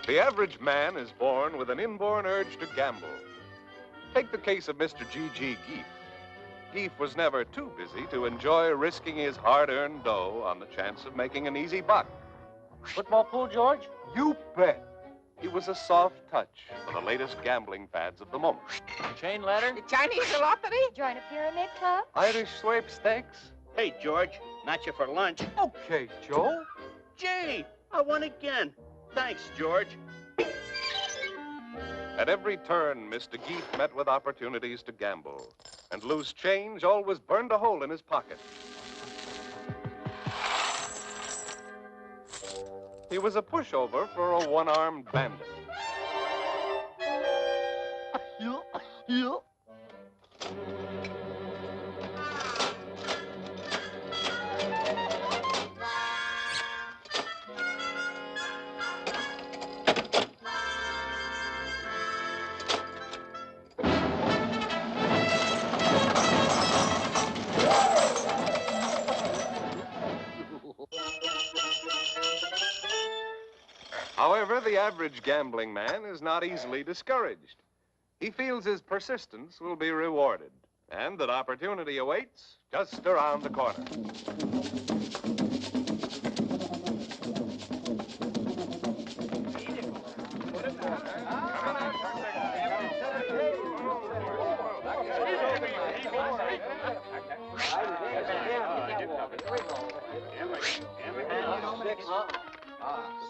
The average man is born with an inborn urge to gamble. Take the case of Mr. G.G. Geef. Geef was never too busy to enjoy risking his hard-earned dough on the chance of making an easy buck. Football pool, George? You bet. He was a soft touch for the latest gambling fads of the moment. Chain letter? The Chinese lottery? Join a pyramid club? Irish sweepstakes? Hey, George, not you for lunch. Okay, Joe. Gee, I won again. Thanks, George. At every turn, Mr. Geef met with opportunities to gamble, and loose change always burned a hole in his pocket. He was a pushover for a one-armed bandit. However, the average gambling man is not easily discouraged. He feels his persistence will be rewarded, and that opportunity awaits just around the corner.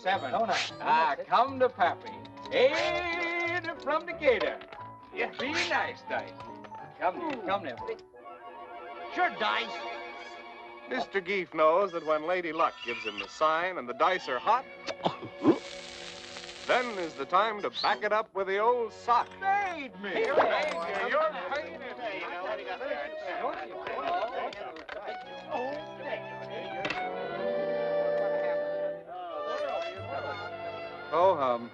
Seven. Come to Pappy. Eight from the gator. Yeah, be nice, Dice. Come there. Sure, Dice. Mr. Geef knows that when Lady Luck gives him the sign and the dice are hot, then is the time to back it up with the old sock. Paid me. You're paying it. Ho hum.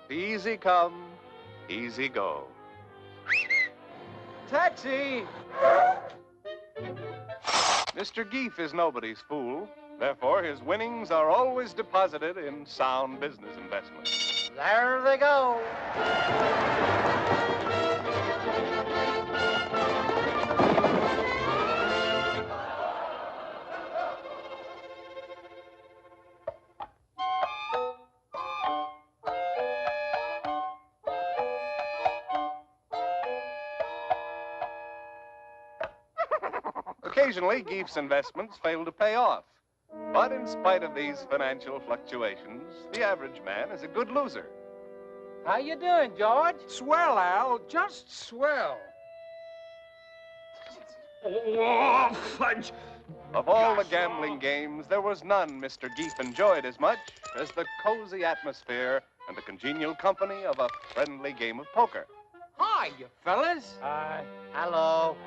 Easy come, easy go. Taxi! Mr. Geef is nobody's fool. Therefore, his winnings are always deposited in sound business investments. There they go. Occasionally, Geef's investments fail to pay off. But in spite of these financial fluctuations, the average man is a good loser. How you doing, George? Swell, Al. Just swell. Oh, fudge. Of all the gambling games, there was none Mr. Geef enjoyed as much as the cozy atmosphere and the congenial company of a friendly game of poker. Hi, you fellas. Hello.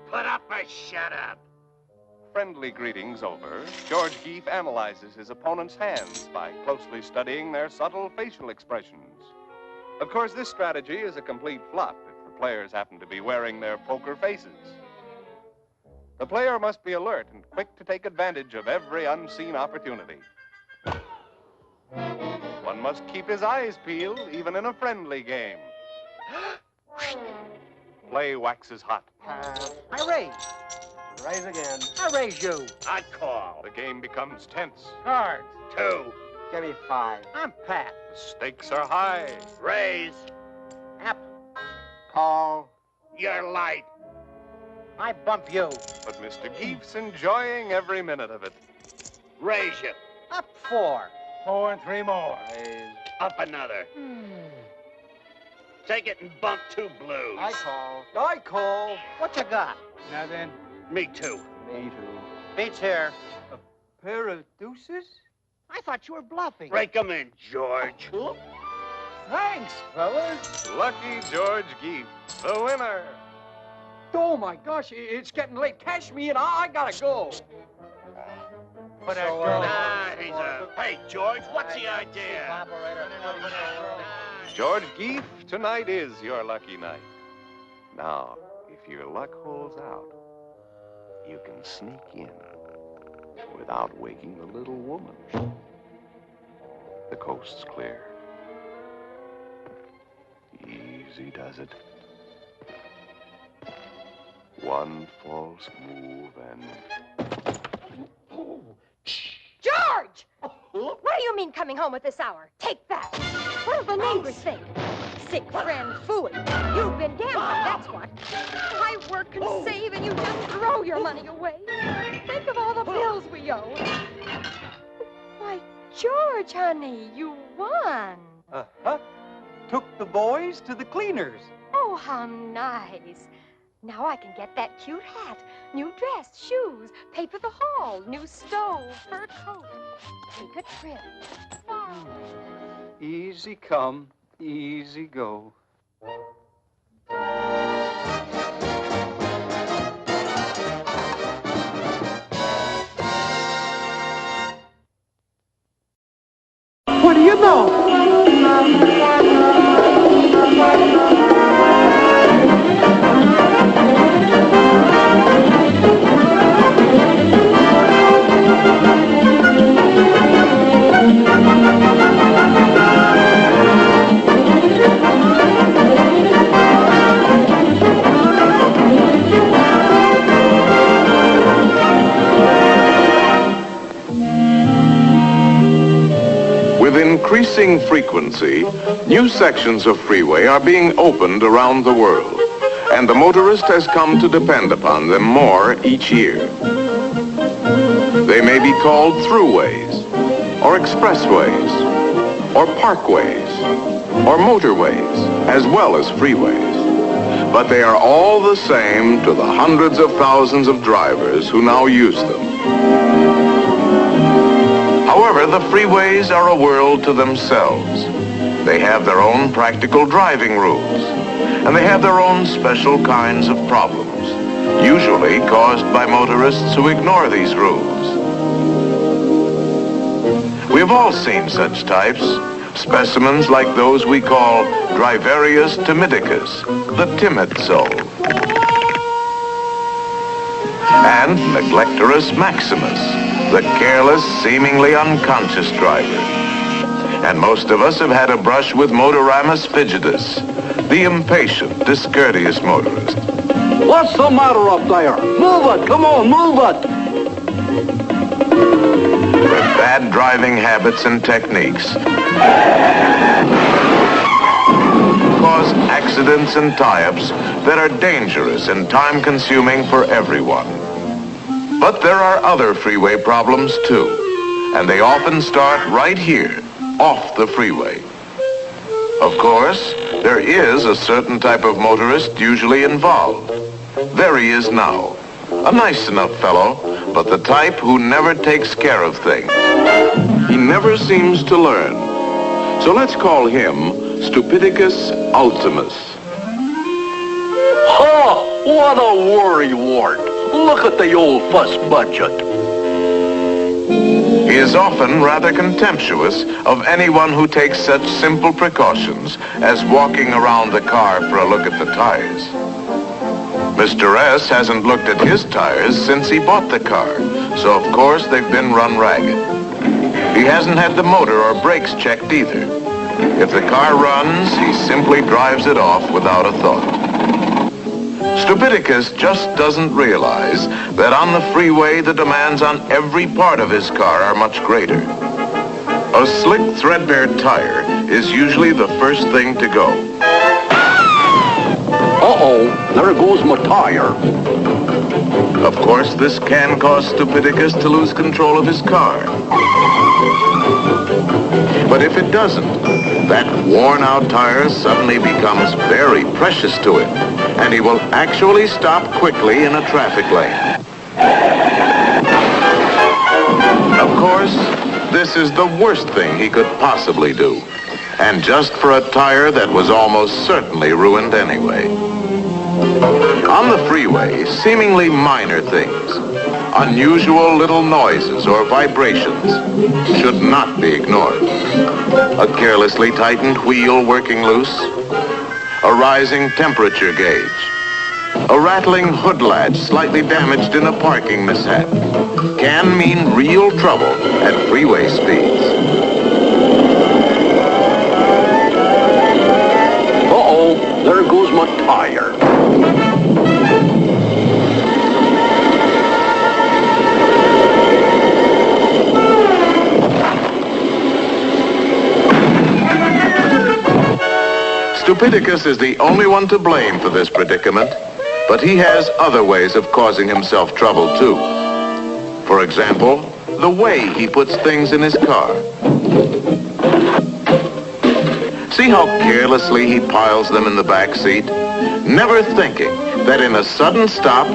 Put up or shut up. Friendly greetings over, George Geef analyzes his opponent's hands by closely studying their subtle facial expressions. Of course, this strategy is a complete flop if the players happen to be wearing their poker faces. The player must be alert and quick to take advantage of every unseen opportunity. One must keep his eyes peeled, even in a friendly game. Play waxes hot. I raise. Raise again. I raise you. I call. The game becomes tense. Cards. 2. Give me 5. I'm Pat. The stakes are high. Raise. Up. Call. You're light. I bump you. But Mr. Geef's enjoying every minute of it. Raise you. Up 4. 4 and 3 more. Raise. Up another. Take it and bump 2 blues. I call. I call. What you got? Nothing. Me too. Me too. Beats here. Pair of deuces? I thought you were bluffing. Break 'em in, George. Thanks, fellas. Lucky George Geef, the winner. Oh, my gosh, it's getting late. Cash me in. I gotta go. Put that So, girl. He's a... Hey, George, what's the idea? George Geef, tonight is your lucky night. Now, if your luck holds out, you can sneak in without waking the little woman. the coast's clear. Easy does it. One false move and... George! What do you mean coming home at this hour? Take that! What'll the neighbors think? Sick friend fooey. You've been gambling, that's what. I work and save and you just throw your money away. Think of all the bills we owe. Why, George, honey, you won. Uh-huh. Took the boys to the cleaners. Oh, how nice. Now I can get that cute hat, new dress, shoes, pay for the hall, new stove, fur coat. Take a trip. Far away. Easy come, easy go. What do you know? With increasing frequency, new sections of freeway are being opened around the world, and the motorist has come to depend upon them more each year. They may be called throughways, or expressways, or parkways, or motorways, as well as freeways. But they are all the same to the hundreds of thousands of drivers who now use them. However, the freeways are a world to themselves. They have their own practical driving rules, and they have their own special kinds of problems, usually caused by motorists who ignore these rules. We have all seen such types, specimens like those we call Driverius timidicus, the timid soul, and Neglectorus maximus, the careless, seemingly unconscious driver. And most of us have had a brush with Motoramus fidgetus, the impatient, discourteous motorist. What's the matter up there? Move it, come on, move it. With bad driving habits and techniques, cause accidents and tie-ups that are dangerous and time-consuming for everyone. But there are other freeway problems too, and they often start right here, off the freeway. Of course, there is a certain type of motorist usually involved. There he is now, a nice enough fellow, but the type who never takes care of things. He never seems to learn. So let's call him Stupidicus ultimus. Ha! What a worrywart. Look at the old fuss budget. He is often rather contemptuous of anyone who takes such simple precautions as walking around the car for a look at the tires. Mr. S hasn't looked at his tires since he bought the car, so of course they've been run ragged. He hasn't had the motor or brakes checked either. If the car runs, he simply drives it off without a thought. Stupidicus just doesn't realize that on the freeway the demands on every part of his car are much greater. A slick, threadbare tire is usually the first thing to go. Uh-oh, there goes my tire. Of course, this can cause Stupidicus to lose control of his car. But if it doesn't, that worn-out tire suddenly becomes very precious to him, and he will actually stop quickly in a traffic lane. Of course, this is the worst thing he could possibly do, and just for a tire that was almost certainly ruined anyway. On the freeway, seemingly minor things, unusual little noises or vibrations, should not be ignored. A carelessly tightened wheel working loose, a rising temperature gauge, a rattling hood latch slightly damaged in a parking mishap, can mean real trouble at freeway speeds. Stupidicus is the only one to blame for this predicament, but he has other ways of causing himself trouble, too. For example, the way he puts things in his car. See how carelessly he piles them in the back seat, never thinking that in a sudden stop...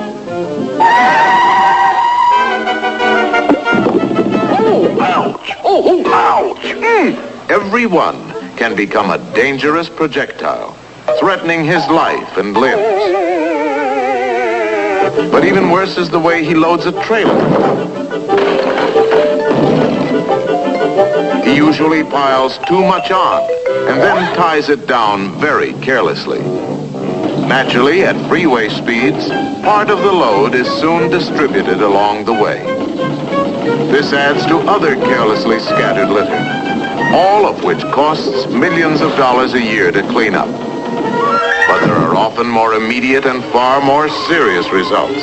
Oh, ouch! Oh, ouch! Every one can become a dangerous projectile, threatening his life and limbs. But even worse is the way he loads a trailer. He usually piles too much on and then ties it down very carelessly. Naturally, at freeway speeds, part of the load is soon distributed along the way. This adds to other carelessly scattered litter, all of which costs millions of dollars a year to clean up. But there are often more immediate and far more serious results.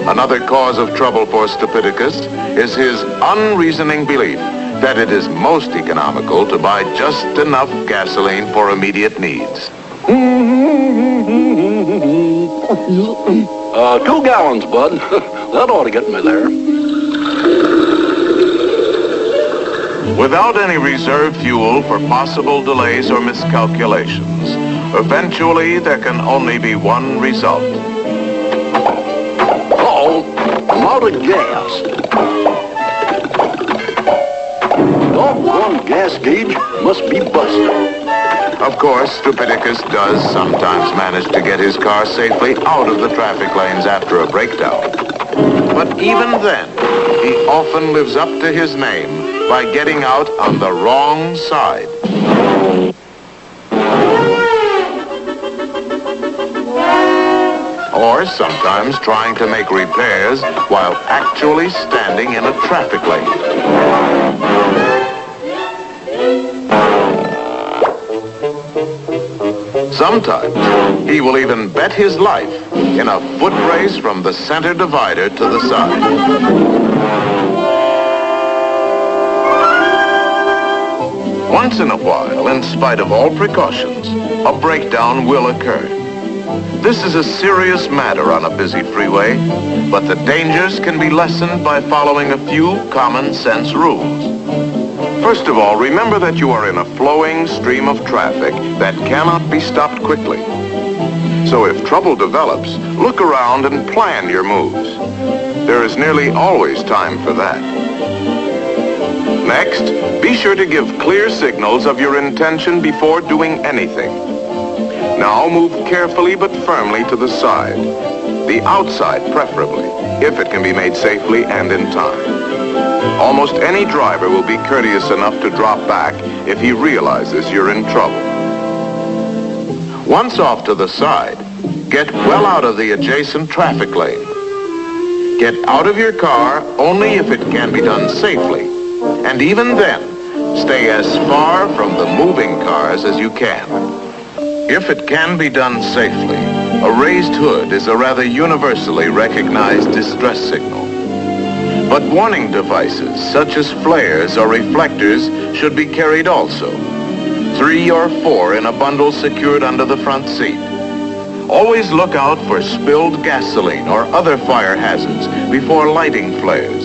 Another cause of trouble for Stupidicus is his unreasoning belief that it is most economical to buy just enough gasoline for immediate needs. 2 gallons, bud. That ought to get me there. Without any reserve fuel for possible delays or miscalculations, eventually there can only be one result. Uh-oh, I'm out of gas. Doggone gas gauge must be busted. Of course, Stupidicus does sometimes manage to get his car safely out of the traffic lanes after a breakdown. But even then, he often lives up to his name by getting out on the wrong side. Or sometimes trying to make repairs while actually standing in a traffic lane. Sometimes he will even bet his life in a foot race from the center divider to the side. Once in a while, in spite of all precautions, a breakdown will occur. This is a serious matter on a busy freeway, but the dangers can be lessened by following a few common sense rules. First of all, remember that you are in a flowing stream of traffic that cannot be stopped quickly. So if trouble develops, look around and plan your moves. There is nearly always time for that. Next, be sure to give clear signals of your intention before doing anything. Now move carefully but firmly to the side. The outside, preferably, if it can be made safely and in time. Almost any driver will be courteous enough to drop back if he realizes you're in trouble. Once off to the side, get well out of the adjacent traffic lane. Get out of your car only if it can be done safely. And even then, stay as far from the moving cars as you can. If it can be done safely, a raised hood is a rather universally recognized distress signal. But warning devices, such as flares or reflectors, should be carried also. 3 or 4 in a bundle secured under the front seat. Always look out for spilled gasoline or other fire hazards before lighting flares,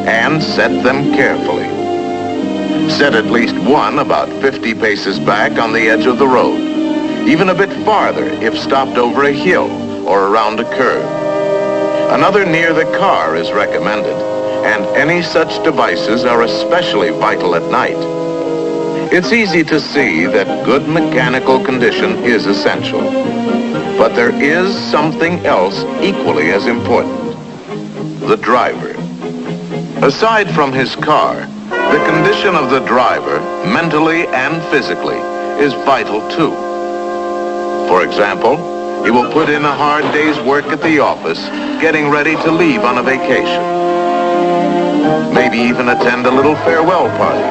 and set them carefully. Set at least one about 50 paces back on the edge of the road, even a bit farther if stopped over a hill or around a curve. Another near the car is recommended, and any such devices are especially vital at night. It's easy to see that good mechanical condition is essential, but there is something else equally as important: the driver. Aside from his car, the condition of the driver, mentally and physically, is vital too. For example, he will put in a hard day's work at the office, getting ready to leave on a vacation. Maybe even attend a little farewell party.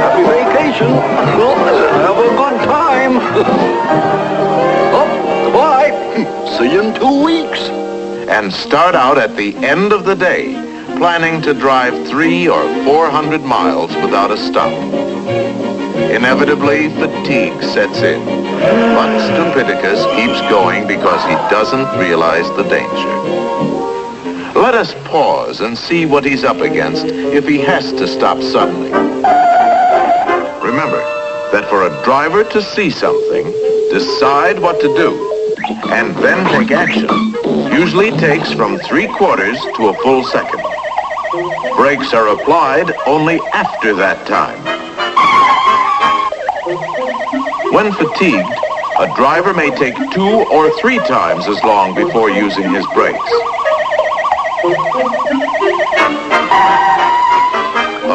Happy vacation. Well, have a good time. Oh, bye. See you in 2 weeks. and start out at the end of the day, planning to drive 300 or 400 miles without a stop. Inevitably, fatigue sets in, but Stupidicus keeps going because he doesn't realize the danger. Let us pause and see what he's up against if he has to stop suddenly. Remember that for a driver to see something, decide what to do, and then take action usually takes from 3/4 to a full second. Brakes are applied only after that time. When fatigued, a driver may take 2 or 3 times as long before using his brakes.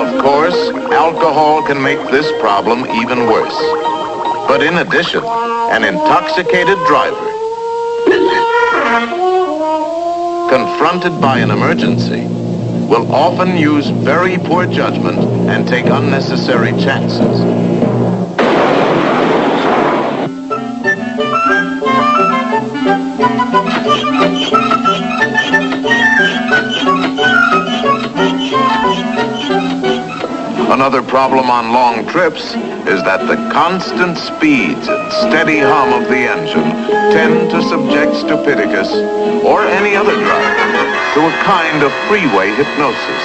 Of course, alcohol can make this problem even worse. But in addition, an intoxicated driver, confronted by an emergency, will often use very poor judgment and take unnecessary chances. Another problem on long trips is that the constant speeds and steady hum of the engine tend to subject Stupidicus, or any other driver, to a kind of freeway hypnosis.